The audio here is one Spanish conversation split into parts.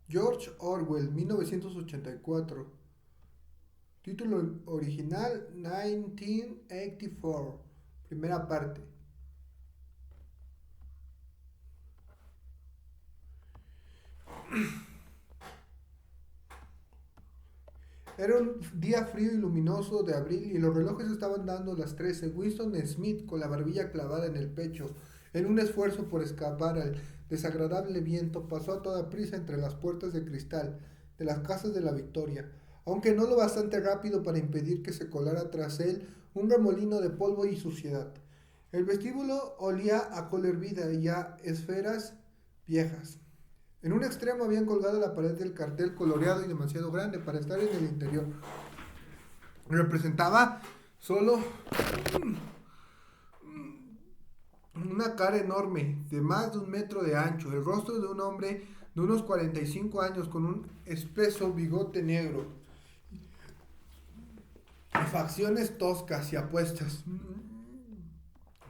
George Orwell, 1984. Título original, 1984. Primera parte. Era un día frío y luminoso de abril y los relojes estaban dando las 13. Winston Smith, con la barbilla clavada en el pecho, en un esfuerzo por escapar al desagradable viento, pasó a toda prisa entre las puertas de cristal de las casas de la Victoria, aunque no lo bastante rápido para impedir que se colara tras él un remolino de polvo y suciedad. El vestíbulo olía a col hervida y a esferas viejas. En un extremo habían colgado la pared del cartel coloreado y demasiado grande para estar en el interior. Representaba solo una cara enorme, de más de 1 metro de ancho, el rostro de un hombre de unos 45 años con un espeso bigote negro y facciones toscas y apuestas.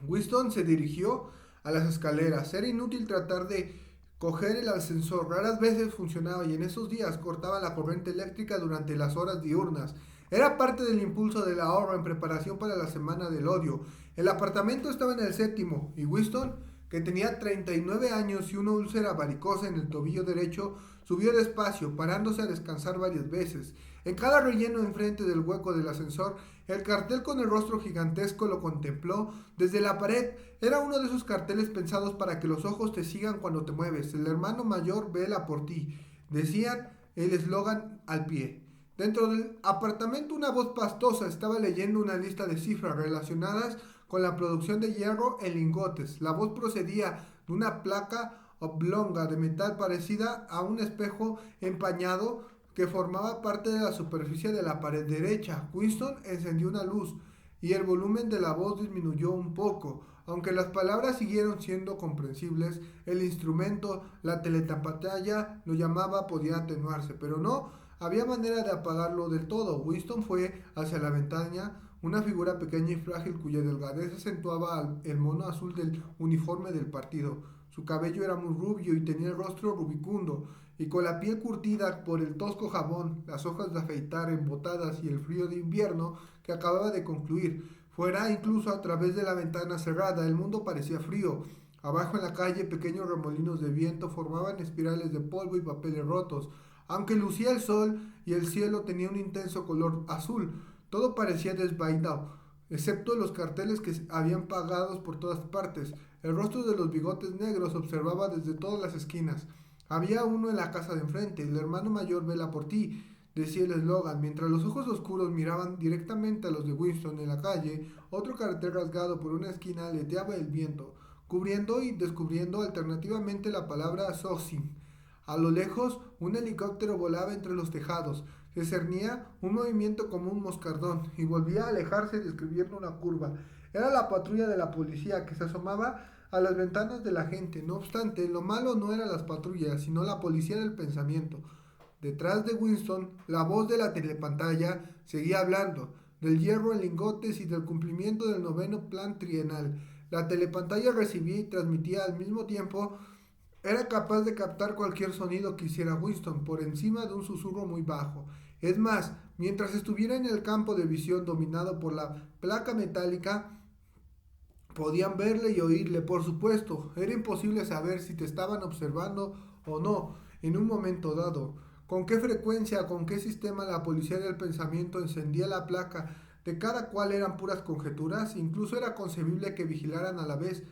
Winston se dirigió a las escaleras. Era inútil tratar de coger el ascensor. Raras veces funcionaba y en esos días cortaba la corriente eléctrica durante las horas diurnas. Era parte del impulso del ahorro en preparación para la semana del odio. El apartamento estaba en el séptimo y Winston, que tenía 39 años y una úlcera varicosa en el tobillo derecho, subió despacio, parándose a descansar varias veces. En cada relleno enfrente del hueco del ascensor, el cartel con el rostro gigantesco lo contempló desde la pared. Era uno de esos carteles pensados para que los ojos te sigan cuando te mueves. El hermano mayor vela por ti, decían el eslogan al pie. Dentro del apartamento una voz pastosa estaba leyendo una lista de cifras relacionadas con la producción de hierro en lingotes. La voz procedía de una placa oblonga de metal parecida a un espejo empañado que formaba parte de la superficie de la pared derecha. Winston encendió una luz y el volumen de la voz disminuyó un poco. Aunque las palabras siguieron siendo comprensibles, el instrumento, la telepantalla, lo llamaba, podía atenuarse, pero no había manera de apagarlo del todo. Winston fue hacia la ventana, una figura pequeña y frágil cuya delgadez acentuaba el mono azul del uniforme del partido. Su cabello era muy rubio y tenía el rostro rubicundo, y con la piel curtida por el tosco jabón, las hojas de afeitar embotadas y el frío de invierno que acababa de concluir. Fuera, incluso a través de la ventana cerrada, el mundo parecía frío. Abajo en la calle, pequeños remolinos de viento formaban espirales de polvo y papeles rotos. Aunque lucía el sol y el cielo tenía un intenso color azul, todo parecía desvaído, excepto los carteles que habían pagados por todas partes. El rostro de los bigotes negros observaba desde todas las esquinas. Había uno en la casa de enfrente, el hermano mayor vela por ti, decía el eslogan, mientras los ojos oscuros miraban directamente a los de Winston en la calle. Otro cartel rasgado por una esquina aleteaba el viento, cubriendo y descubriendo alternativamente la palabra Soxin. A lo lejos, un helicóptero volaba entre los tejados. Se cernía un movimiento como un moscardón y volvía a alejarse describiendo una curva. Era la patrulla de la policía que se asomaba a las ventanas de la gente. No obstante, lo malo no eran las patrullas, sino la policía del pensamiento. Detrás de Winston, la voz de la telepantalla seguía hablando del hierro en lingotes y del cumplimiento del noveno plan trienal. La telepantalla recibía y transmitía al mismo tiempo. Era capaz de captar cualquier sonido que hiciera Winston por encima de un susurro muy bajo. Es más, mientras estuviera en el campo de visión dominado por la placa metálica, podían verle y oírle. Por supuesto, era imposible saber si te estaban observando o no en un momento dado. Con qué frecuencia, con qué sistema la policía del pensamiento encendía la placa, de cada cual eran puras conjeturas. Incluso era concebible que vigilaran a la vez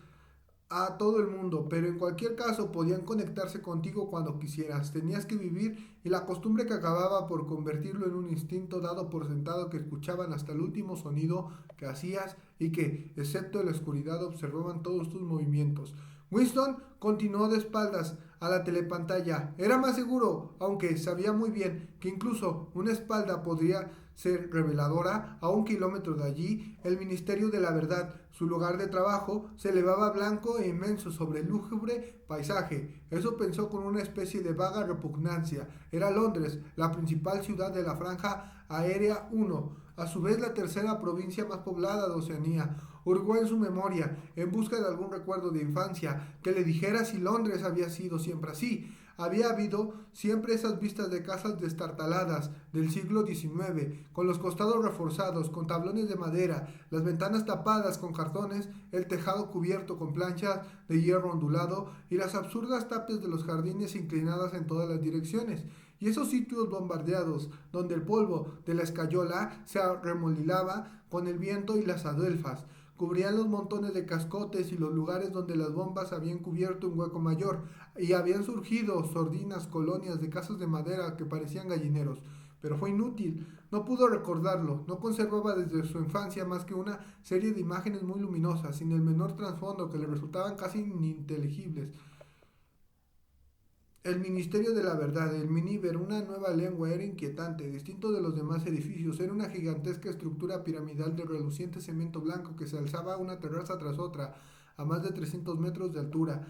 a todo el mundo, pero en cualquier caso podían conectarse contigo cuando quisieras. Tenías que vivir y la costumbre que acababa por convertirlo en un instinto dado por sentado que escuchaban hasta el último sonido que hacías y que, excepto en la oscuridad, observaban todos tus movimientos. Winston continuó de espaldas a la telepantalla. Era más seguro, aunque sabía muy bien que incluso una espalda podría ser reveladora. A 1 kilómetro de allí, el Ministerio de la Verdad, su lugar de trabajo, se elevaba blanco e inmenso sobre el lúgubre paisaje. Eso pensó con una especie de vaga repugnancia. Era Londres, la principal ciudad de la franja aérea 1, a su vez la tercera provincia más poblada de Oceanía. Hurgó en su memoria, en busca de algún recuerdo de infancia, que le dijera si Londres había sido siempre así. había habido siempre esas vistas de casas destartaladas del siglo XIX, con los costados reforzados, con tablones de madera, las ventanas tapadas con cartones, el tejado cubierto con planchas de hierro ondulado y las absurdas tapias de los jardines inclinadas en todas las direcciones. Y esos sitios bombardeados, donde el polvo de la escayola se arremolinaba con el viento y las adelfas, cubrían los montones de cascotes y los lugares donde las bombas habían cubierto un hueco mayor, y habían surgido sordinas colonias de casas de madera que parecían gallineros. Pero fue inútil, no pudo recordarlo, no conservaba desde su infancia más que una serie de imágenes muy luminosas, sin el menor trasfondo, que le resultaban casi ininteligibles. El Ministerio de la Verdad, el Miniver, una nueva lengua, era inquietante, distinto de los demás edificios. Era una gigantesca estructura piramidal de reluciente cemento blanco que se alzaba una terraza tras otra, a más de 300 metros de altura,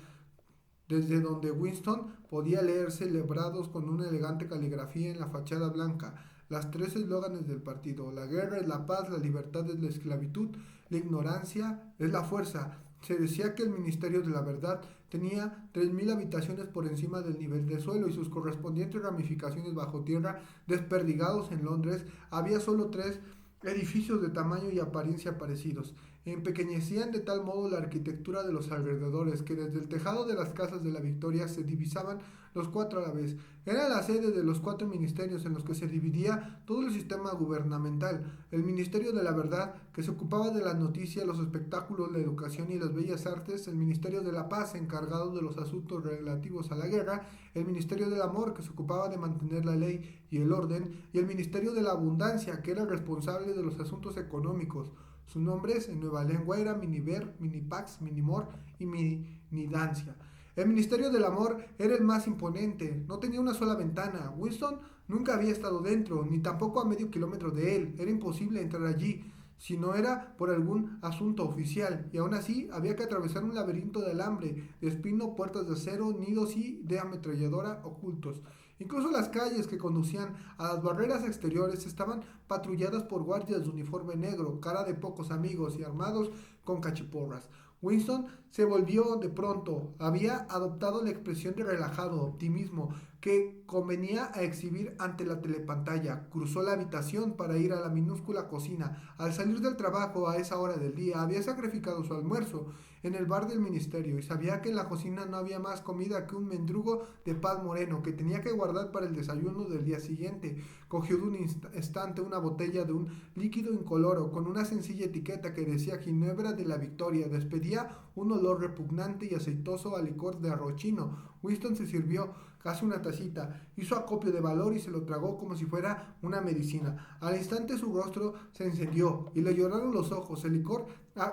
desde donde Winston podía leer celebrados con una elegante caligrafía en la fachada blanca las tres eslóganes del partido: la guerra es la paz, la libertad es la esclavitud, la ignorancia es la fuerza. Se decía que el Ministerio de la Verdad tenía 3.000 habitaciones por encima del nivel del suelo y sus correspondientes ramificaciones bajo tierra. Desperdigados en Londres, había solo tres edificios de tamaño y apariencia parecidos. Empequeñecían de tal modo la arquitectura de los alrededores que desde el tejado de las casas de la Victoria se divisaban los cuatro a la vez. Era la sede de los cuatro ministerios en los que se dividía todo el sistema gubernamental: el Ministerio de la Verdad, que se ocupaba de las noticias, los espectáculos, la educación y las bellas artes; el Ministerio de la Paz, encargado de los asuntos relativos a la guerra; el Ministerio del Amor, que se ocupaba de mantener la ley y el orden; y el Ministerio de la Abundancia, que era responsable de los asuntos económicos. Sus nombres en nueva lengua eran Miniver, Minipax, Minimor y Minidancia. El Ministerio del Amor era el más imponente. No tenía una sola ventana. Winston nunca había estado dentro, ni tampoco a medio kilómetro de él. Era imposible entrar allí, si no era por algún asunto oficial, y aún así había que atravesar un laberinto de alambre, de espino, puertas de acero, nidos y de ametralladora ocultos. Incluso las calles que conducían a las barreras exteriores estaban patrulladas por guardias de uniforme negro, cara de pocos amigos y armados con cachiporras. Winston se volvió de pronto. Había adoptado la expresión de relajado optimismo que convenía a exhibir ante la telepantalla. Cruzó la habitación para ir a la minúscula cocina. Al salir del trabajo a esa hora del día, había sacrificado su almuerzo en el bar del ministerio y sabía que en la cocina no había más comida que un mendrugo de pan moreno que tenía que guardar para el desayuno del día siguiente. Cogió de un estante una botella de un líquido incoloro con una sencilla etiqueta que decía Ginebra de la Victoria. Despedía un olor repugnante y aceitoso a licor de arrochino. Winston se sirvió casi una tacita, hizo acopio de valor y se lo tragó como si fuera una medicina. Al instante su rostro se encendió y le lloraron los ojos. El licor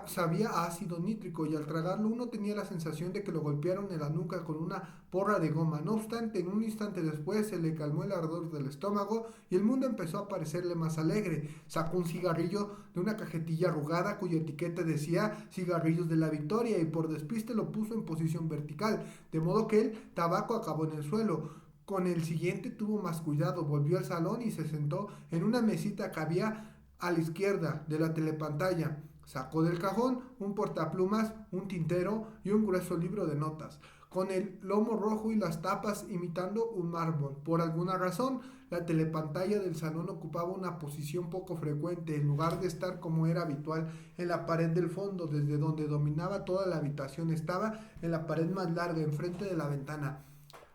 sabía a ácido nítrico y al tragarlo uno tenía la sensación de que lo golpearon en la nuca con una porra de goma. No obstante, en un instante después se le calmó el ardor del estómago y el mundo empezó a parecerle más alegre. Sacó un cigarrillo de una cajetilla arrugada cuya etiqueta decía cigarrillos de la Victoria y por despiste lo puso en posición vertical, de modo que el tabaco acabó en el suelo. Con el siguiente tuvo más cuidado, volvió al salón y se sentó en una mesita que había a la izquierda de la telepantalla. Sacó del cajón un portaplumas, un tintero y un grueso libro de notas, con el lomo rojo y las tapas imitando un mármol. Por alguna razón, la telepantalla del salón ocupaba una posición poco frecuente, en lugar de estar como era habitual en la pared del fondo, desde donde dominaba toda la habitación. Estaba en la pared más larga, enfrente de la ventana.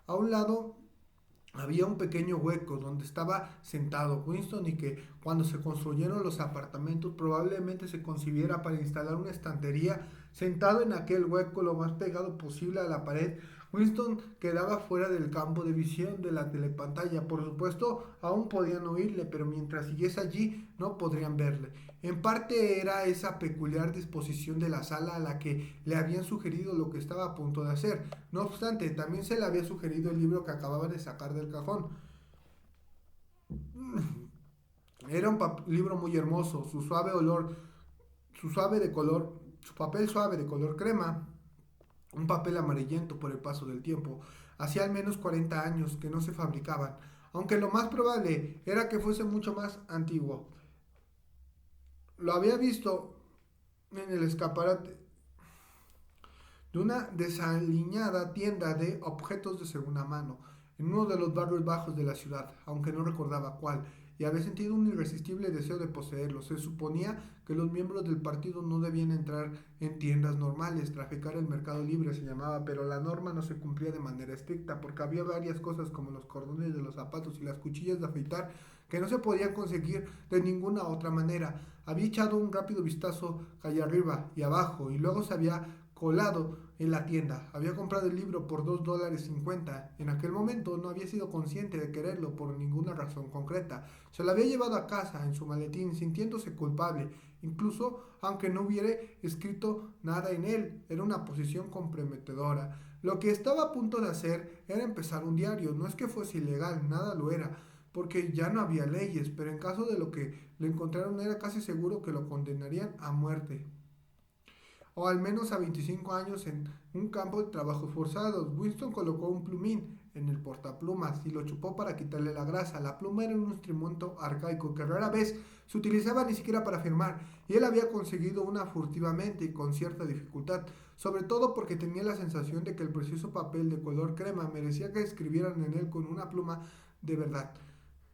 A un lado había un pequeño hueco donde estaba sentado Winston y que cuando se construyeron los apartamentos probablemente se concibiera para instalar una estantería. Sentado en aquel hueco lo más pegado posible a la pared, Winston quedaba fuera del campo de visión de la telepantalla. Por supuesto, aún podían oírle, pero mientras siguiese allí no podrían verle. En parte era esa peculiar disposición de la sala a la que le habían sugerido lo que estaba a punto de hacer. No obstante, también se le había sugerido el libro que acababa de sacar del cajón. Era un libro muy hermoso, su suave olor, su papel suave de color crema, un papel amarillento por el paso del tiempo. Hacía al menos 40 años que no se fabricaban, aunque lo más probable era que fuese mucho más antiguo. Lo había visto en el escaparate. de una desaliñada tienda de objetos de segunda mano en uno de los barrios bajos de la ciudad, aunque no recordaba cuál, y había sentido un irresistible deseo de poseerlo. Se suponía que los miembros del partido no debían entrar en tiendas normales, traficar el mercado libre se llamaba, pero la norma no se cumplía de manera estricta, porque había varias cosas como los cordones de los zapatos y las cuchillas de afeitar que no se podían conseguir de ninguna otra manera. Había echado un rápido vistazo calle arriba y abajo y luego se había colado en la tienda. Había comprado el libro por $2.50. En aquel momento no había sido consciente de quererlo por ninguna razón concreta. Se lo había llevado a casa en su maletín sintiéndose culpable, incluso aunque no hubiera escrito nada en él. Era una posición comprometedora. Lo que estaba a punto de hacer era empezar un diario. No es que fuese ilegal, nada lo era, porque ya no había leyes, pero en caso de lo que le encontraron era casi seguro que lo condenarían a muerte o al menos a 25 años en un campo de trabajos forzados. Winston colocó un plumín en el portaplumas y lo chupó para quitarle la grasa. La pluma era un instrumento arcaico que rara vez se utilizaba ni siquiera para firmar, y él había conseguido una furtivamente y con cierta dificultad, sobre todo porque tenía la sensación de que el precioso papel de color crema merecía que escribieran en él con una pluma de verdad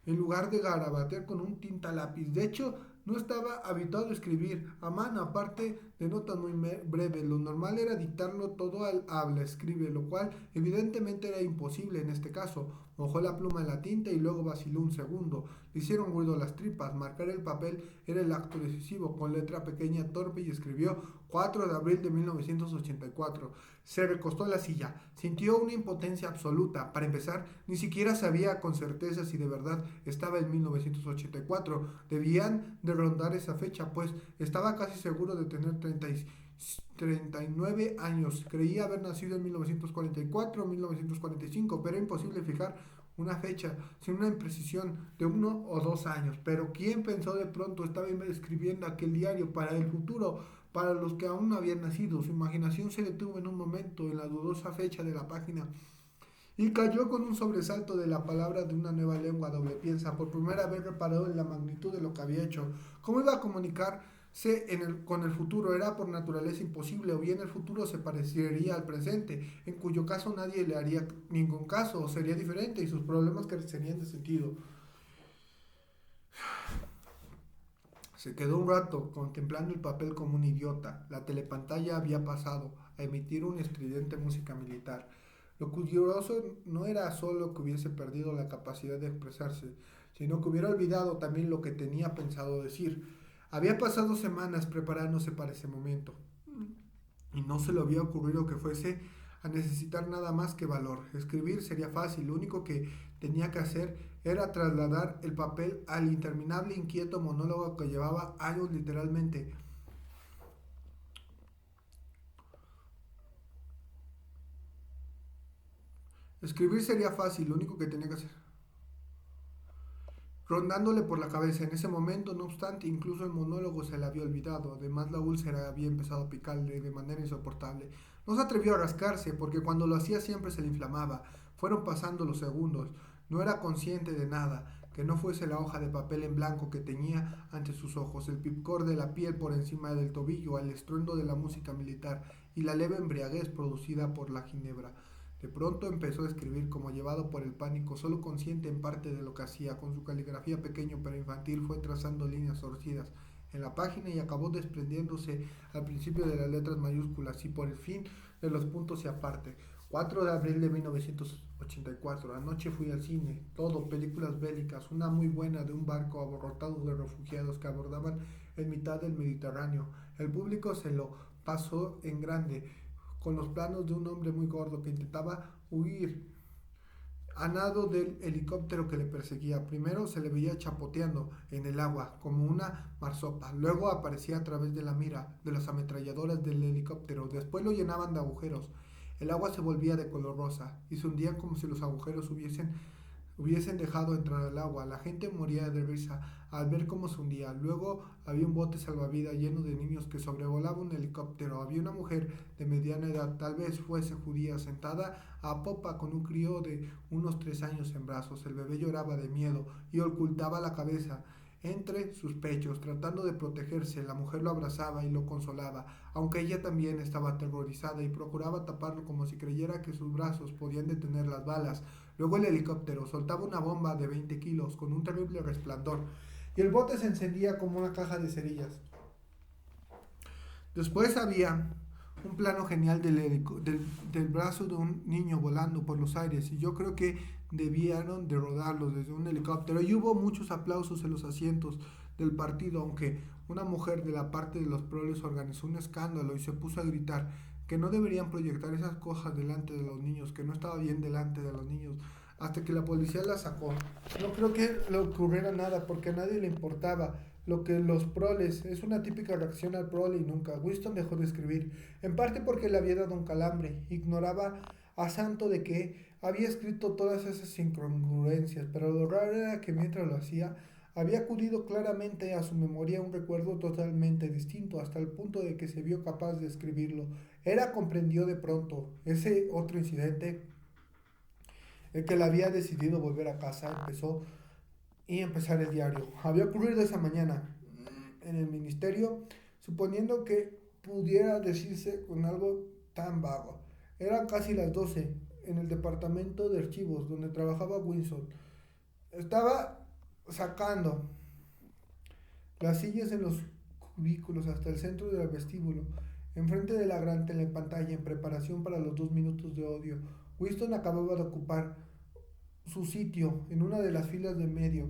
en lugar de garabatear con un tinta lápiz. De hecho, no estaba habituado a escribir a mano, aparte de notas muy breves. Lo normal era dictarlo todo al habla escribe, lo cual evidentemente era imposible en este caso. Mojó la pluma en la tinta y luego vaciló un segundo. Le hicieron ruido las tripas. Marcar el papel era el acto decisivo. Con letra pequeña, torpe, y escribió 4 de abril de 1984. Se recostó en la silla. Sintió una impotencia absoluta. Para empezar, ni siquiera sabía con certeza si de verdad estaba en 1984. Debían de rondar esa fecha, pues estaba casi seguro de tener 39 años. Creía haber nacido en 1944 o 1945, pero era imposible fijar una fecha sin una imprecisión de 1 o 2 años. Pero ¿quién pensó de pronto estaba escribiendo aquel diario para el futuro, para los que aún no habían nacido? Su imaginación se detuvo en un momento en la dudosa fecha de la página y cayó con un sobresalto de la palabra de una nueva lengua doble piensa. Por primera vez reparó en la magnitud de lo que había hecho. ¿Cómo iba a comunicarse con el futuro? Era por naturaleza imposible, o bien el futuro se parecería al presente, en cuyo caso nadie le haría ningún caso, o sería diferente y sus problemas carecerían de sentido. Se quedó un rato contemplando el papel como un idiota. La telepantalla había pasado a emitir una estridente música militar. Lo curioso no era solo que hubiese perdido la capacidad de expresarse, sino que hubiera olvidado también lo que tenía pensado decir. Había pasado semanas preparándose para ese momento, y no se le había ocurrido que fuese a necesitar nada más que valor. Escribir sería fácil, lo único que tenía que hacer era trasladar el papel al interminable inquieto monólogo que llevaba años literalmente. Escribir sería fácil, lo único que tenía que hacer. Rondándole por la cabeza en ese momento, no obstante, incluso el monólogo se le había olvidado. Además, la úlcera había empezado a picarle de manera insoportable. No se atrevió a rascarse, porque cuando lo hacía siempre se le inflamaba. Fueron pasando los segundos. No era consciente de nada, que no fuese la hoja de papel en blanco que tenía ante sus ojos, el picor de la piel por encima del tobillo, el estruendo de la música militar y la leve embriaguez producida por la ginebra. De pronto empezó a escribir como llevado por el pánico, solo consciente en parte de lo que hacía. Con su caligrafía pequeño pero infantil fue trazando líneas torcidas en la página y acabó desprendiéndose al principio de las letras mayúsculas y por el fin de los puntos y aparte. 4 de abril de 1984. Anoche fui al cine. Todo, películas bélicas. Una muy buena de un barco abarrotado de refugiados que abordaban en mitad del Mediterráneo. El público se lo pasó en grande, con los planos de un hombre muy gordo que intentaba huir a nado del helicóptero que le perseguía. Primero se le veía chapoteando en el agua como una marsopa, luego aparecía a través de la mira de las ametralladoras del helicóptero, después lo llenaban de agujeros. El agua se volvía de color rosa y se hundía como si los agujeros hubiesen dejado entrar el agua. La gente moría de risa al ver cómo se hundía. Luego había un bote salvavidas lleno de niños que sobrevolaba un helicóptero. Había una mujer de mediana edad, tal vez fuese judía, sentada a popa con un crío de unos 3 años en brazos. El bebé lloraba de miedo y ocultaba la cabeza entre sus pechos, tratando de protegerse. La mujer lo abrazaba y lo consolaba, aunque ella también estaba aterrorizada y procuraba taparlo como si creyera que sus brazos podían detener las balas. Luego el helicóptero soltaba una bomba de 20 kilos con un terrible resplandor y el bote se encendía como una caja de cerillas. Después había un plano genial del brazo de un niño volando por los aires y yo creo que debieron de rodarlo desde un helicóptero y hubo muchos aplausos en los asientos del partido, aunque una mujer de la parte de los proles organizó un escándalo y se puso a gritar que no deberían proyectar esas cosas delante de los niños, que no estaba bien delante de los niños, hasta que la policía la sacó. No creo que le ocurriera nada porque a nadie le importaba lo que los proles. Es una típica reacción al prole y nunca. Winston dejó de escribir, en parte porque le había dado un calambre. Ignoraba a santo de que había escrito todas esas incongruencias, pero lo raro era que mientras lo hacía, había acudido claramente a su memoria un recuerdo totalmente distinto, hasta el punto de que se vio capaz de escribirlo. Era comprendió de pronto ese otro incidente, el que le había decidido volver a casa, empezar el diario. Había ocurrido esa mañana en el ministerio, suponiendo que pudiera decirse con algo tan vago. Eran casi las 12 en el departamento de archivos donde trabajaba Winston. Estaba sacando las sillas en los cubículos hasta el centro del vestíbulo, enfrente de la gran telepantalla en preparación para los 2 minutos de odio. Winston acababa de ocupar su sitio en una de las filas de medio,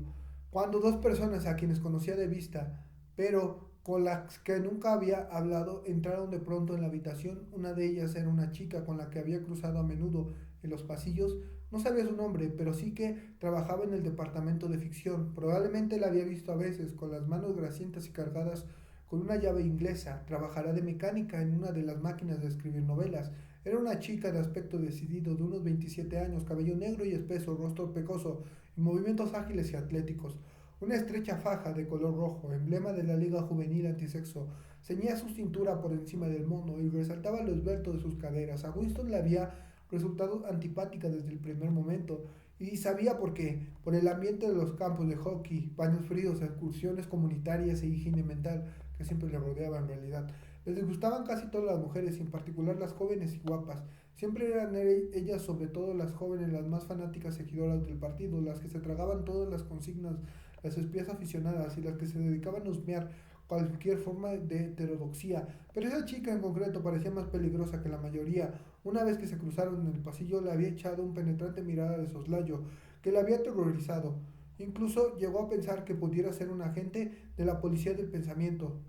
cuando dos personas a quienes conocía de vista, pero con las que nunca había hablado, entraron de pronto en la habitación. Una de ellas era una chica con la que había cruzado a menudo en los pasillos. No sabía su nombre, pero sí que trabajaba en el departamento de ficción. Probablemente la había visto a veces, con las manos grasientas y cargadas con una llave inglesa. Trabajará de mecánica en una de las máquinas de escribir novelas. Era una chica de aspecto decidido, de unos 27 años, cabello negro y espeso, rostro pecoso y movimientos ágiles y atléticos. Una estrecha faja de color rojo, emblema de la Liga Juvenil Antisexo, ceñía su cintura por encima del mono y resaltaba lo esbelto de sus caderas. A Winston le había resultado antipática desde el primer momento, y sabía por qué: por el ambiente de los campos de hockey, baños fríos, excursiones comunitarias e higiene mental que siempre le rodeaba en realidad. Les disgustaban casi todas las mujeres, y en particular las jóvenes y guapas. Siempre eran ellas, sobre todo las jóvenes, las más fanáticas seguidoras del partido, las que se tragaban todas las consignas, las espías aficionadas y las que se dedicaban a husmear cualquier forma de heterodoxia. Pero esa chica en concreto parecía más peligrosa que la mayoría. Una vez que se cruzaron en el pasillo, le había echado un penetrante mirada de soslayo que le había aterrorizado. Incluso llegó a pensar que pudiera ser un agente de la policía del pensamiento.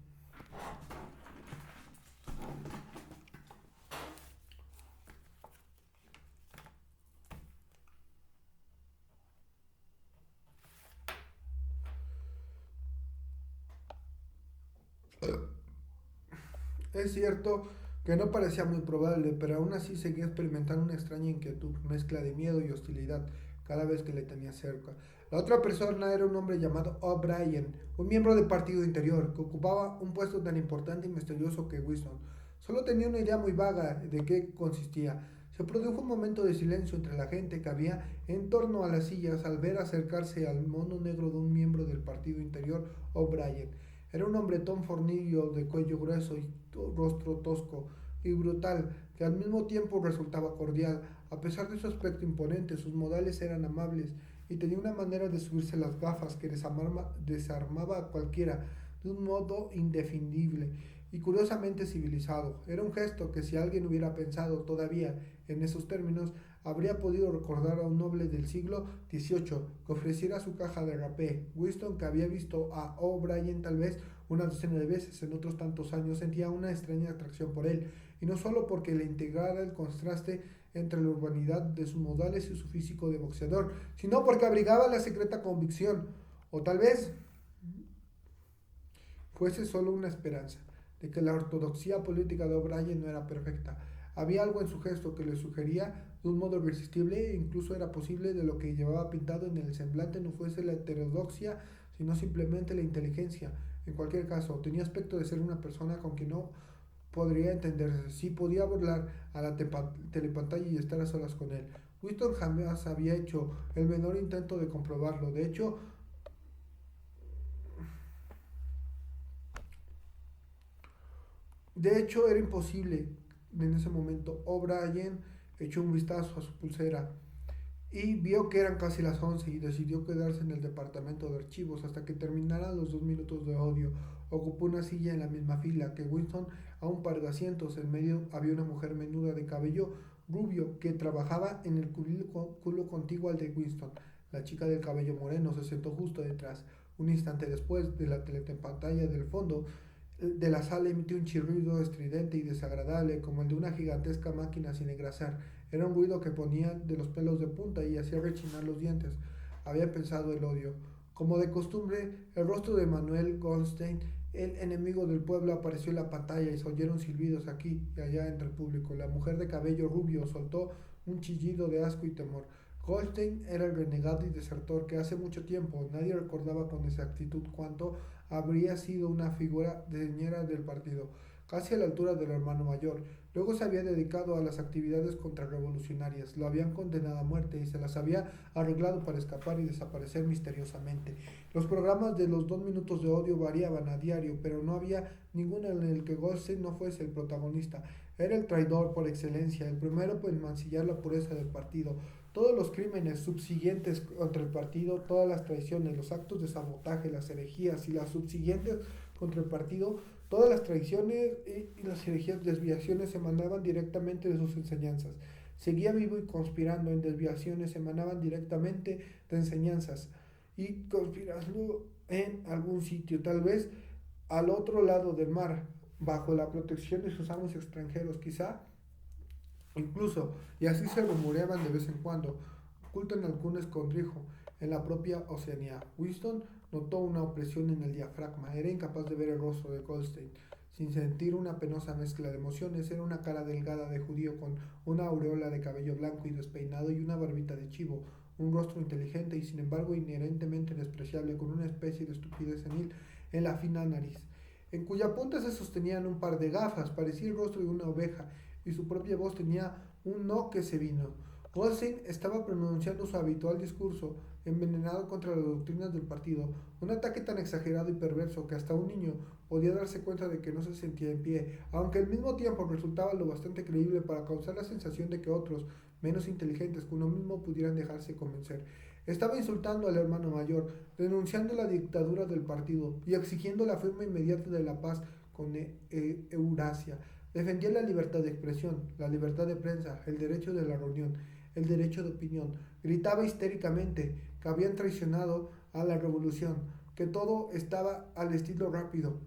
Es cierto que no parecía muy probable, pero aún así seguía experimentando una extraña inquietud, mezcla de miedo y hostilidad, cada vez que le tenía cerca. La otra persona era un hombre llamado O'Brien, un miembro del partido interior, que ocupaba un puesto tan importante y misterioso que Wilson. Solo tenía una idea muy vaga de qué consistía. Se produjo un momento de silencio entre la gente que había en torno a las sillas al ver acercarse al mono negro de un miembro del partido interior, O'Brien. Era un hombretón fornido de cuello grueso y rostro tosco y brutal, que al mismo tiempo resultaba cordial. A pesar de su aspecto imponente, sus modales eran amables y tenía una manera de subirse las gafas que desarmaba a cualquiera de un modo indefinible y curiosamente civilizado. Era un gesto que, si alguien hubiera pensado todavía en esos términos, habría podido recordar a un noble del siglo XVIII que ofreciera su caja de rapé. Winston, que había visto a O'Brien tal vez una docena de veces en otros tantos años, sentía una extraña atracción por él, y no solo porque le integrara el contraste entre la urbanidad de sus modales y su físico de boxeador, sino porque abrigaba la secreta convicción, o tal vez fuese solo una esperanza, de que la ortodoxia política de O'Brien no era perfecta. Había algo en su gesto que le sugería de un modo irresistible, e incluso era posible de lo que llevaba pintado en el semblante no fuese la heterodoxia, sino simplemente la inteligencia. En cualquier caso, tenía aspecto de ser una persona con quien no podría entenderse. Sí podía burlar a la telepantalla y estar a solas con él. Winston jamás había hecho el menor intento de comprobarlo. De hecho, De hecho, era imposible en ese momento. O'Brien echó un vistazo a su pulsera y vio que eran casi las 11 y decidió quedarse en el departamento de archivos hasta que terminaran los 2 minutos de odio. Ocupó una silla en la misma fila que Winston, a un par de asientos. En medio había una mujer menuda de cabello rubio que trabajaba en el cubículo contiguo al de Winston. La chica del cabello moreno se sentó justo detrás. Un instante después, de la telepantalla del fondo de la sala emitió un chirrido estridente y desagradable, como el de una gigantesca máquina sin engrasar. Era un ruido que ponía de los pelos de punta y hacía rechinar los dientes. Había pensado el odio. Como de costumbre, el rostro de Manuel Goldstein, el enemigo del pueblo, apareció en la pantalla y se oyeron silbidos aquí y allá entre el público. La mujer de cabello rubio soltó un chillido de asco y temor. Goldstein era el renegado y desertor que hace mucho tiempo nadie recordaba con exactitud cuánto habría sido una figura señera del partido, casi a la altura del hermano mayor. Luego se había dedicado a las actividades contrarrevolucionarias, lo habían condenado a muerte y se las había arreglado para escapar y desaparecer misteriosamente. Los programas de los 2 minutos de odio variaban a diario, pero no había ninguno en el que Goldstein no fuese el protagonista. Era el traidor por excelencia, el primero en mancillar la pureza del partido. Todos los crímenes subsiguientes contra el partido, todas las traiciones, los actos de sabotaje, las herejías y las subsiguientes contra el partido, todas las traiciones y las herejías, desviaciones emanaban directamente de sus enseñanzas. Seguía vivo y conspirando en desviaciones, emanaban directamente de enseñanzas y conspirando en algún sitio, tal vez al otro lado del mar, bajo la protección de sus amos extranjeros, quizá incluso, y así se rumoreaban de vez en cuando, oculto en algún escondrijo en la propia Oceanía. Winston notó una opresión en el diafragma. Era incapaz de ver el rostro de Goldstein sin sentir una penosa mezcla de emociones. Era una cara delgada de judío con una aureola de cabello blanco y despeinado y una barbita de chivo. Un rostro inteligente y sin embargo inherentemente despreciable, con una especie de estupidez senil en la fina nariz, en cuya punta se sostenían un par de gafas. Parecía el rostro de una oveja y su propia voz tenía un no que se vino. Goldstein estaba pronunciando su habitual discurso, envenenado contra las doctrinas del partido, un ataque tan exagerado y perverso que hasta un niño podía darse cuenta de que no se sentía en pie, aunque al mismo tiempo resultaba lo bastante creíble para causar la sensación de que otros, menos inteligentes que uno mismo, pudieran dejarse convencer. Estaba insultando al hermano mayor, denunciando la dictadura del partido y exigiendo la firma inmediata de la paz con Eurasia. Defendía la libertad de expresión, la libertad de prensa, el derecho de la reunión, el derecho de opinión. Gritaba histéricamente que habían traicionado a la revolución, que todo estaba al estilo rápido,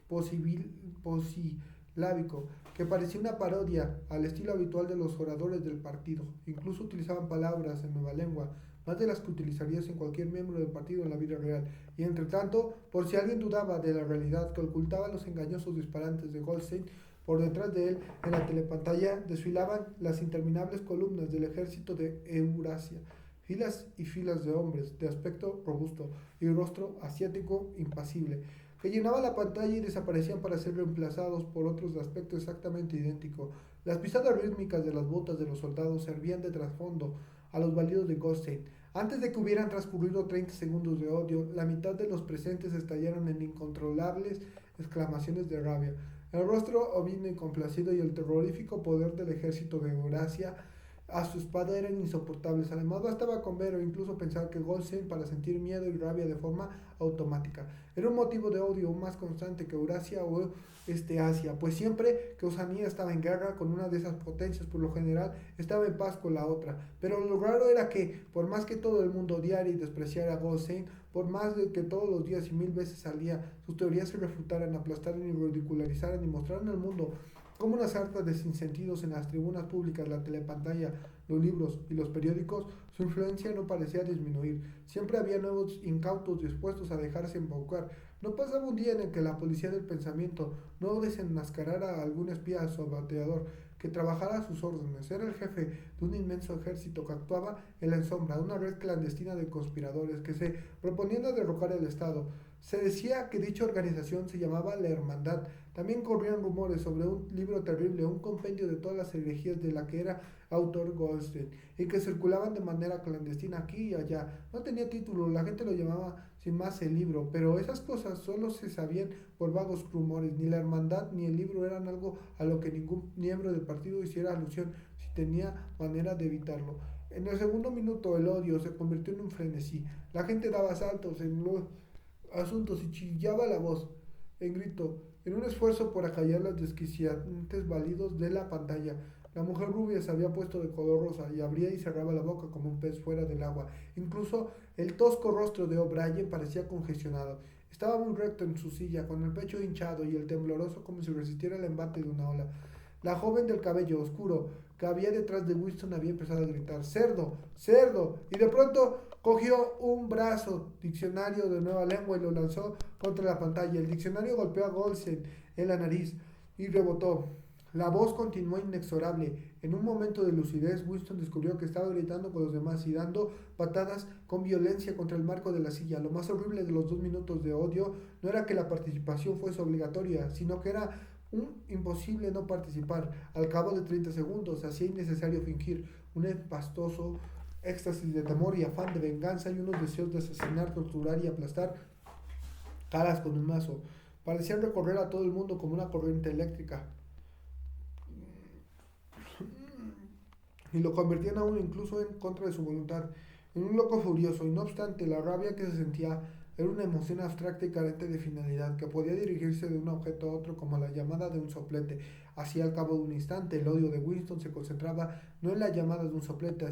posilábico, que parecía una parodia al estilo habitual de los oradores del partido. Incluso utilizaban palabras en nueva lengua, más de las que utilizarías en cualquier miembro del partido en la vida real. Y entre tanto, por si alguien dudaba de la realidad que ocultaba los engañosos disparates de Goldstein, por detrás de él, en la telepantalla, desfilaban las interminables columnas del ejército de Eurasia, filas y filas de hombres de aspecto robusto y rostro asiático impasible, que llenaban la pantalla y desaparecían para ser reemplazados por otros de aspecto exactamente idéntico. Las pisadas rítmicas de las botas de los soldados servían de trasfondo a los balidos de Goldstein. Antes de que hubieran transcurrido 30 segundos de odio, la mitad de los presentes estallaron en incontrolables exclamaciones de rabia. El rostro ovino y complacido y el terrorífico poder del ejército de Eurasia a su espada eran insoportables. Además, bastaba con ver o incluso pensar que Goldstein, para sentir miedo y rabia de forma automática, era un motivo de odio más constante que Eurasia o Asia, pues siempre que Oceanía estaba en guerra con una de esas potencias, por lo general estaba en paz con la otra. Pero lo raro era que, por más que todo el mundo odiara y despreciara a Goldstein, por más de que todos los días y mil veces al día sus teorías se refutaran, aplastaran y ridicularizaran y mostraran al mundo como una sarta de sinsentidos en las tribunas públicas, la telepantalla, los libros y los periódicos, su influencia no parecía disminuir. Siempre había nuevos incautos dispuestos a dejarse embaucar. No pasaba un día en el que la policía del pensamiento no desenmascarara a algún espía saboteador que trabajara a sus órdenes. Era el jefe de un inmenso ejército que actuaba en la sombra, una red clandestina de conspiradores que se proponían a derrocar el Estado. Se decía que dicha organización se llamaba la Hermandad. También corrían rumores sobre un libro terrible, un compendio de todas las herejías de la que era autor Goldstein, y que circulaban de manera clandestina aquí y allá. No tenía título, la gente lo llamaba sin más el libro, pero esas cosas solo se sabían por vagos rumores. Ni la hermandad ni el libro eran algo a lo que ningún miembro del partido hiciera alusión si tenía manera de evitarlo. En el segundo minuto el odio se convirtió en un frenesí. La gente daba saltos en los asuntos y chillaba la voz en grito, en un esfuerzo por acallar los desquiciantes balidos de la pantalla. La mujer rubia se había puesto de color rosa y abría y cerraba la boca como un pez fuera del agua. Incluso el tosco rostro de O'Brien parecía congestionado. Estaba muy recto en su silla, con el pecho hinchado y el tembloroso como si resistiera el embate de una ola. La joven del cabello oscuro que había detrás de Winston había empezado a gritar ¡Cerdo! ¡Cerdo! Y de pronto cogió un brazo diccionario de nueva lengua y lo lanzó contra la pantalla. El diccionario golpeó a Goldstein en la nariz y rebotó. La voz continuó inexorable. En un momento de lucidez, Winston descubrió que estaba gritando con los demás y dando patadas con violencia contra el marco de la silla. Lo más horrible de los 2 minutos de odio no era que la participación fuese obligatoria, sino que era imposible no participar. Al cabo de 30 segundos, hacía innecesario fingir un empastoso éxtasis de temor y afán de venganza y unos deseos de asesinar, torturar y aplastar caras con un mazo. Parecían recorrer a todo el mundo como una corriente eléctrica y lo convertían aún incluso en contra de su voluntad en un loco furioso, y no obstante la rabia que se sentía era una emoción abstracta y carente de finalidad, que podía dirigirse de un objeto a otro como la llamada de un soplete. Así al cabo de un instante el odio de Winston se concentraba no en la llamada de un soplete,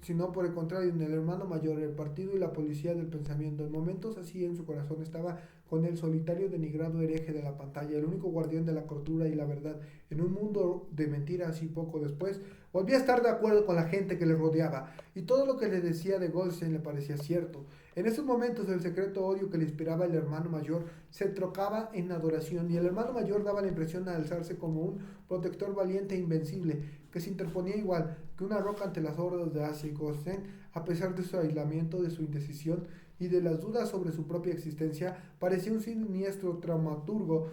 sino por el contrario en el hermano mayor, el partido y la policía del pensamiento. En momentos así en su corazón estaba con el solitario denigrado hereje de la pantalla, el único guardián de la cordura y la verdad, en un mundo de mentiras, y poco después volvía a estar de acuerdo con la gente que le rodeaba, y todo lo que le decía de Goldstein le parecía cierto. En esos momentos el secreto odio que le inspiraba el hermano mayor se trocaba en adoración, y el hermano mayor daba la impresión de alzarse como un protector valiente e invencible, que se interponía igual que una roca ante las hordas de Asia. Y Goldstein, a pesar de su aislamiento, de su indecisión y de las dudas sobre su propia existencia, parecía un siniestro dramaturgo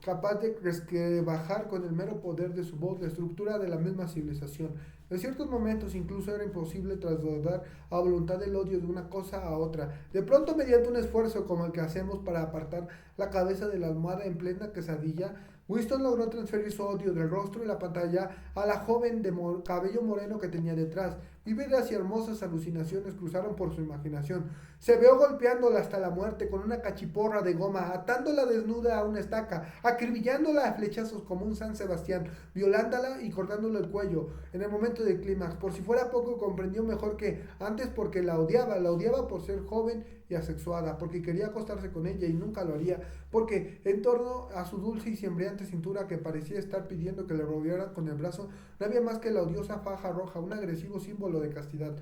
capaz de resquebrajar con el mero poder de su voz la estructura de la misma civilización. En ciertos momentos incluso era imposible trasladar a voluntad el odio de una cosa a otra. De pronto, mediante un esfuerzo como el que hacemos para apartar la cabeza de la almohada en plena quesadilla, Winston logró transferir su odio del rostro de la pantalla a la joven de cabello moreno que tenía detrás. Vívidas y hermosas alucinaciones cruzaron por su imaginación. Se vio golpeándola hasta la muerte con una cachiporra de goma, atándola desnuda a una estaca, acribillándola a flechazos como un San Sebastián, violándola y cortándole el cuello. En el momento del clímax, por si fuera poco, comprendió mejor que antes porque la odiaba por ser joven y asexuada, porque quería acostarse con ella y nunca lo haría, porque en torno a su dulce y sembriante cintura, que parecía estar pidiendo que le rodeara con el brazo, no había más que la odiosa faja roja, un agresivo símbolo de castidad.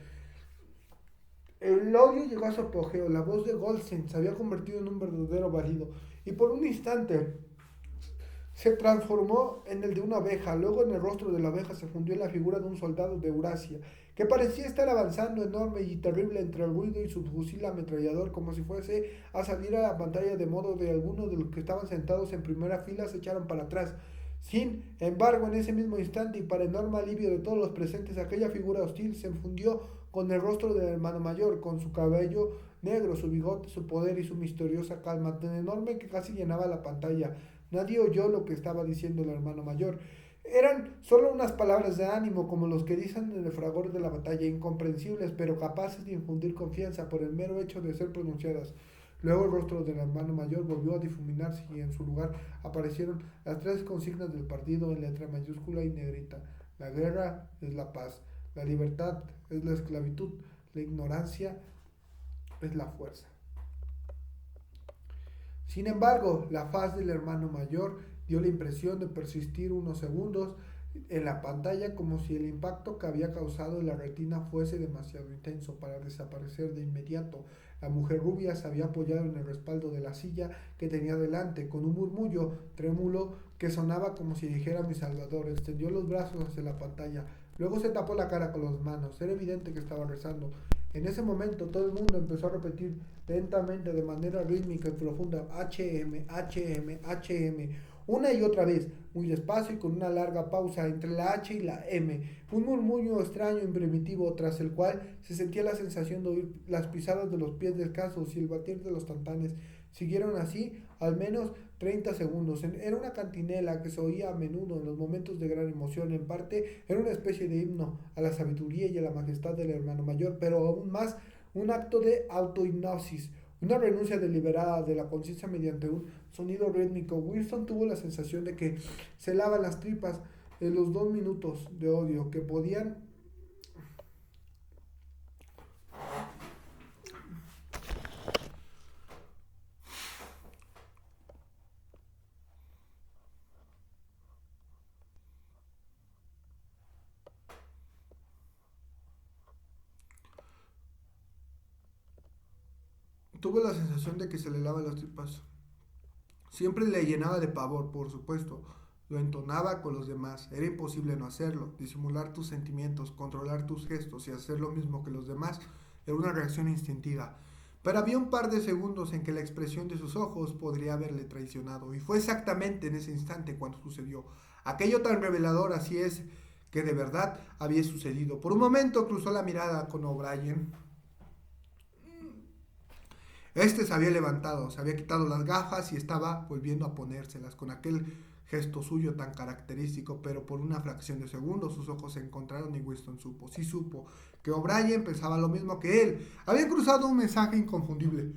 El odio llegó a su apogeo. La voz de Goldstein se había convertido en un verdadero balido, y por un instante se transformó en el de una abeja. Luego en el rostro de la abeja se fundió la figura de un soldado de Eurasia, que parecía estar avanzando enorme y terrible entre el ruido y su fusil ametrallador, como si fuese a salir a la pantalla, de modo de algunos de los que estaban sentados en primera fila se echaron para atrás. Sin embargo, en ese mismo instante, y para enorme alivio de todos los presentes, aquella figura hostil se fundió con el rostro del hermano mayor, con su cabello negro, su bigote, su poder y su misteriosa calma, tan enorme que casi llenaba la pantalla. Nadie oyó lo que estaba diciendo el hermano mayor. Eran solo unas palabras de ánimo, como los que dicen en el fragor de la batalla, incomprensibles, pero capaces de infundir confianza por el mero hecho de ser pronunciadas. Luego el rostro del hermano mayor volvió a difuminarse, y en su lugar aparecieron las 3 consignas del partido en letra mayúscula y negrita. La guerra es la paz, la libertad es la esclavitud, la ignorancia es la fuerza. Sin embargo, la faz del hermano mayor dio la impresión de persistir unos segundos en la pantalla, como si el impacto que había causado en la retina fuese demasiado intenso para desaparecer de inmediato. La mujer rubia se había apoyado en el respaldo de la silla que tenía delante, con un murmullo trémulo que sonaba como si dijera: mi Salvador. Extendió los brazos hacia la pantalla, luego se tapó la cara con las manos. Era evidente que estaba rezando. En ese momento todo el mundo empezó a repetir lentamente, de manera rítmica y profunda: HM, HM, HM. una y otra vez, muy despacio y con una larga pausa entre la H y la M, un murmullo extraño y primitivo tras el cual se sentía la sensación de oír las pisadas de los pies descalzos y el batir de los tantanes. Siguieron así al menos 30 segundos. Era una cantinela que se oía a menudo en los momentos de gran emoción. En parte era una especie de himno a la sabiduría y a la majestad del hermano mayor, pero aún más un acto de autohipnosis, una renuncia deliberada de la conciencia mediante un sonido rítmico. Wilson tuvo la sensación de que se lavan las tripas en los 2 minutos de odio que podían tuvo la sensación de que se le lavan las tripas. Siempre le llenaba de pavor, por supuesto. Lo entonaba con los demás. Era imposible no hacerlo. Disimular tus sentimientos, controlar tus gestos y hacer lo mismo que los demás era una reacción instintiva. Pero había un par de segundos en que la expresión de sus ojos podría haberle traicionado. Y fue exactamente en ese instante cuando sucedió. Aquello tan revelador, así es, que de verdad había sucedido. Por un momento cruzó la mirada con O'Brien. Este se había levantado, se había quitado las gafas y estaba volviendo a ponérselas con aquel gesto suyo tan característico, pero por una fracción de segundo sus ojos se encontraron y Winston sí supo, que O'Brien pensaba lo mismo que él. Había cruzado un mensaje inconfundible.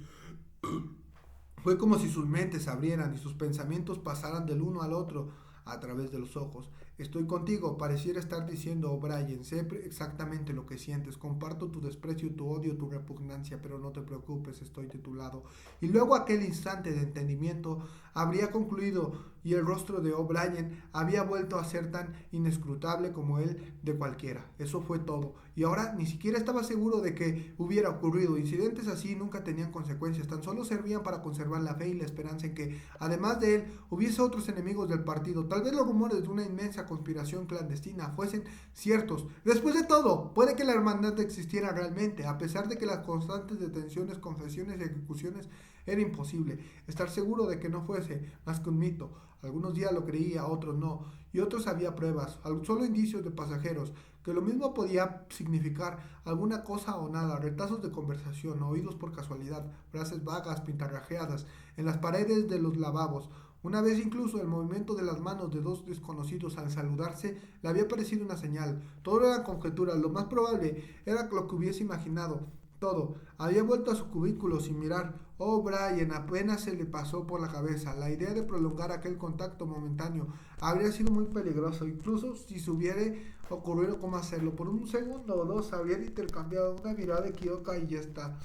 Fue como si sus mentes se abrieran y sus pensamientos pasaran del uno al otro a través de los ojos. Estoy contigo, pareciera estar diciendo O'Brien, sé exactamente lo que sientes, comparto tu desprecio, tu odio, tu repugnancia, pero no te preocupes, estoy de tu lado. Y luego aquel instante de entendimiento habría concluido y el rostro de O'Brien había vuelto a ser tan inescrutable como el de cualquiera. Eso fue todo. Y ahora ni siquiera estaba seguro de que hubiera ocurrido. Incidentes así nunca tenían consecuencias, tan solo servían para conservar la fe y la esperanza en que, además de él, hubiese otros enemigos del partido. Tal vez los rumores de una inmensa conspiración clandestina fuesen ciertos. Después de todo, puede que la hermandad existiera realmente, a pesar de que las constantes detenciones, confesiones y ejecuciones era imposible. Estar seguro de que no fuese más que un mito. Algunos días lo creía, otros no, y otros había pruebas, solo indicios de pasajeros, que lo mismo podía significar alguna cosa o nada, retazos de conversación, oídos por casualidad, frases vagas, pintarrajeadas, en las paredes de los lavabos. Una vez incluso el movimiento de las manos de dos desconocidos al saludarse le había parecido una señal. Todo era conjetura, lo más probable era lo que hubiese imaginado. Todo. Había vuelto a su cubículo sin mirar. O'Brien apenas se le pasó por la cabeza. La idea de prolongar aquel contacto momentáneo habría sido muy peligroso, incluso si se hubiera ocurrido cómo hacerlo. Por un segundo o dos habrían intercambiado una mirada equívoca y ya está.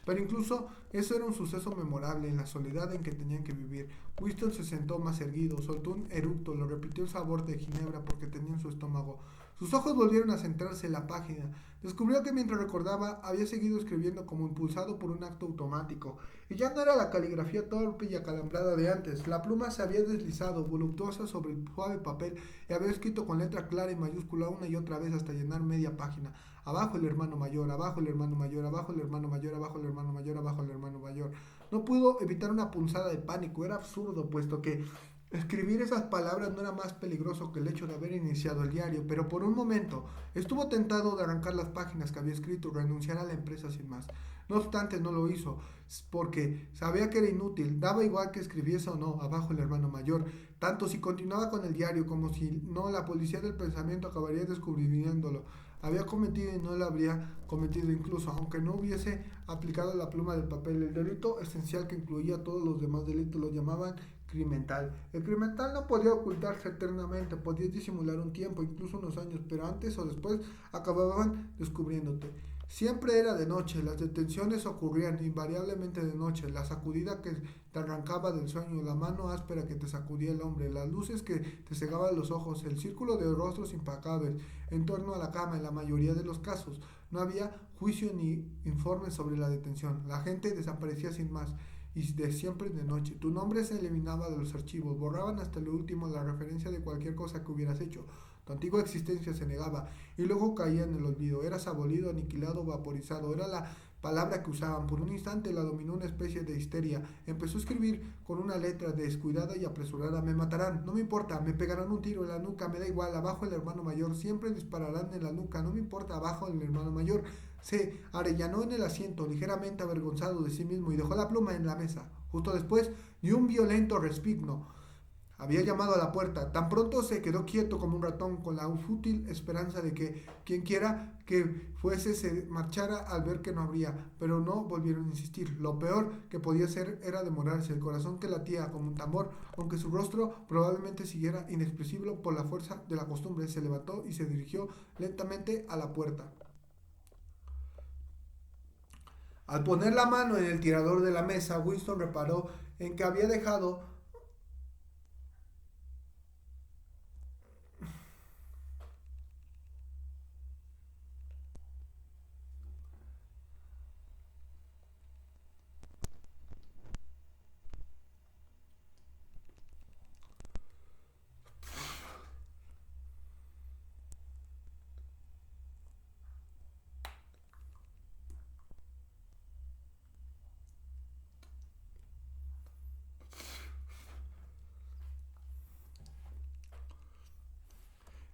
Pero incluso eso era un suceso memorable en la soledad en que tenían que vivir. Winston se sentó más erguido, soltó un eructo, lo repitió el sabor de ginebra porque tenía en su estómago. Sus ojos volvieron a centrarse en la página. Descubrió que mientras recordaba había seguido escribiendo como impulsado por un acto automático. Y ya no era la caligrafía torpe y acalambrada de antes. La pluma se había deslizado, voluptuosa sobre el suave papel, y había escrito con letra clara y mayúscula una y otra vez hasta llenar media página. Abajo el hermano mayor, abajo el hermano mayor, abajo el hermano mayor, abajo el hermano mayor, abajo el hermano mayor. No pudo evitar una punzada de pánico. Era absurdo, puesto que escribir esas palabras no era más peligroso que el hecho de haber iniciado el diario, pero por un momento estuvo tentado de arrancar las páginas que había escrito y renunciar a la empresa sin más. No obstante, no lo hizo, porque sabía que era inútil, daba igual que escribiese o no, abajo el hermano mayor, tanto si continuaba con el diario como si no, la policía del pensamiento acabaría descubriéndolo. Había cometido y no lo habría cometido incluso, aunque no hubiese aplicado la pluma del papel. El delito esencial que incluía todos los demás delitos lo llamaban criminal. El criminal no podía ocultarse eternamente, podía disimular un tiempo, incluso unos años, pero antes o después acababan descubriéndote. Siempre era de noche, las detenciones ocurrían invariablemente de noche, la sacudida que te arrancaba del sueño, la mano áspera que te sacudía el hombre, las luces que te cegaban los ojos, el círculo de rostros impacables en torno a la cama. En la mayoría de los casos no había juicio ni informe sobre la detención, la gente desaparecía sin más, y de siempre de noche. Tu nombre se eliminaba de los archivos, borraban hasta lo último la referencia de cualquier cosa que hubieras hecho. Tu antigua existencia se negaba y luego caía en el olvido. Eras abolido, aniquilado, vaporizado. Era la palabra que usaban. Por un instante la dominó una especie de histeria. Empezó a escribir con una letra descuidada y apresurada: me matarán, no me importa, me pegarán un tiro en la nuca, me da igual, abajo el hermano mayor, siempre dispararán en la nuca, no me importa, abajo el hermano mayor. Se arellanó en el asiento, ligeramente avergonzado de sí mismo, y dejó la pluma en la mesa. Justo después dio un violento respigno. Había llamado a la puerta. Tan pronto se quedó quieto como un ratón, con la fútil esperanza de que quien quiera que fuese se marchara al ver que no habría. Pero no volvieron a insistir. Lo peor que podía hacer era demorarse. El corazón que latía como un tambor, aunque su rostro probablemente siguiera inexpresible por la fuerza de la costumbre, se levantó y se dirigió lentamente a la puerta. Al poner la mano en el tirador de la mesa, Winston reparó en que había dejado.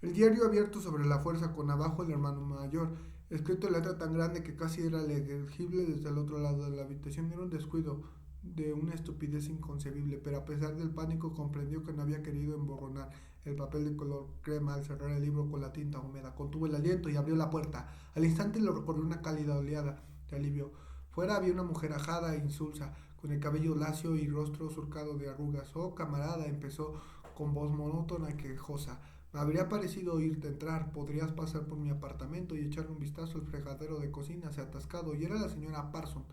El diario abierto sobre la fuerza, con abajo el hermano mayor, escrito en letra tan grande que casi era legible desde el otro lado de la habitación. Era un descuido de una estupidez inconcebible, pero a pesar del pánico comprendió que no había querido emborronar el papel de color crema al cerrar el libro con la tinta húmeda. Contuvo el aliento y abrió la puerta. Al instante lo recorrió una cálida oleada de alivio. Fuera había una mujer ajada e insulsa, con el cabello lacio y rostro surcado de arrugas. Oh, camarada, empezó con voz monótona y quejosa. Me habría parecido oírte entrar. Podrías pasar por mi apartamento y echarle un vistazo al fregadero de cocina. Se ha atascado. Y era la señora Parson,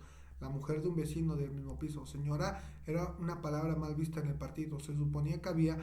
la mujer de un vecino del mismo piso. Señora era una palabra mal vista en el partido. Se suponía que había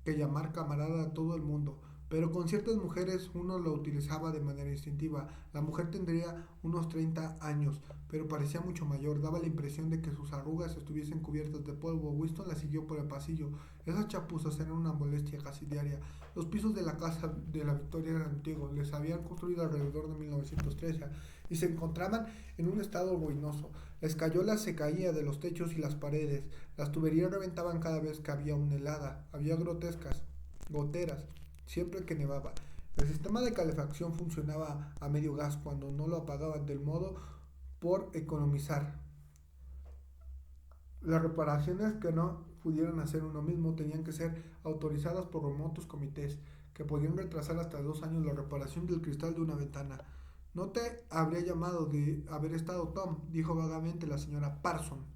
que llamar camarada a todo el mundo, pero con ciertas mujeres uno lo utilizaba de manera instintiva. La mujer tendría unos 30 años, pero parecía mucho mayor. Daba la impresión de que sus arrugas estuviesen cubiertas de polvo. Winston la siguió por el pasillo. Esas chapuzas eran una molestia casi diaria. Los pisos de la casa de la Victoria eran antiguos, les habían construido alrededor de 1913 y se encontraban en un estado ruinoso. La escayola se caía de los techos y las paredes, las tuberías reventaban cada vez que había una helada, había grotescas goteras siempre que nevaba. El sistema de calefacción funcionaba a medio gas cuando no lo apagaban, del modo por economizar. Las reparaciones que no pudieran hacer uno mismo tenían que ser autorizadas por remotos comités, que podían retrasar hasta 2 años la reparación del cristal de una ventana. No te habría llamado de haber estado Tom, dijo vagamente la señora Parson.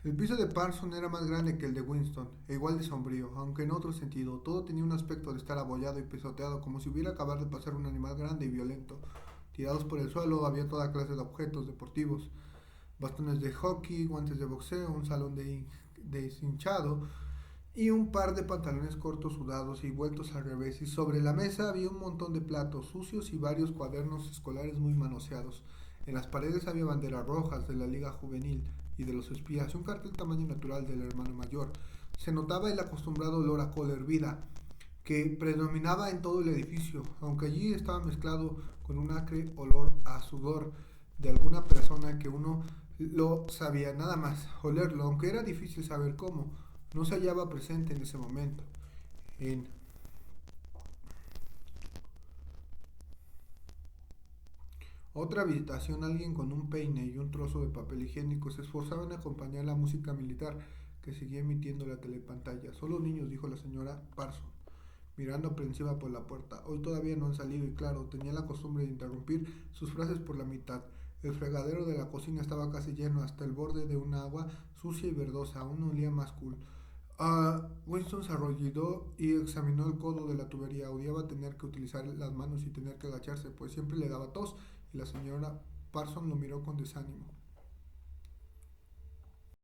El piso de Parson era más grande que el de Winston, e igual de sombrío, aunque en otro sentido. Todo tenía un aspecto de estar abollado y pisoteado, como si hubiera acabado de pasar un animal grande y violento. Tirados por el suelo había toda clase de objetos deportivos, bastones de hockey, guantes de boxeo, un salón de hinchado y un par de pantalones cortos sudados y vueltos al revés. Y sobre la mesa había un montón de platos sucios y varios cuadernos escolares muy manoseados. En las paredes había banderas rojas de la Liga Juvenil y de los espías y un cartel tamaño natural del hermano mayor. Se notaba el acostumbrado olor a cola hervida que predominaba en todo el edificio, aunque allí estaba mezclado con un acre olor a sudor de alguna persona que uno lo sabía nada más olerlo, aunque era difícil saber cómo. No se hallaba presente en ese momento. En otra habitación, alguien con un peine y un trozo de papel higiénico se esforzaba en acompañar la música militar que seguía emitiendo la telepantalla. Solo niños, dijo la señora Parson, mirando aprensiva por la puerta. Hoy todavía no han salido y claro, tenía la costumbre de interrumpir sus frases por la mitad. El fregadero de la cocina estaba casi lleno hasta el borde de un agua sucia y verdosa, aún olía más cool. Winston se arrodilló y examinó el codo de la tubería. Odiaba tener que utilizar las manos y tener que agacharse, pues siempre le daba tos, y la señora Parson lo miró con desánimo.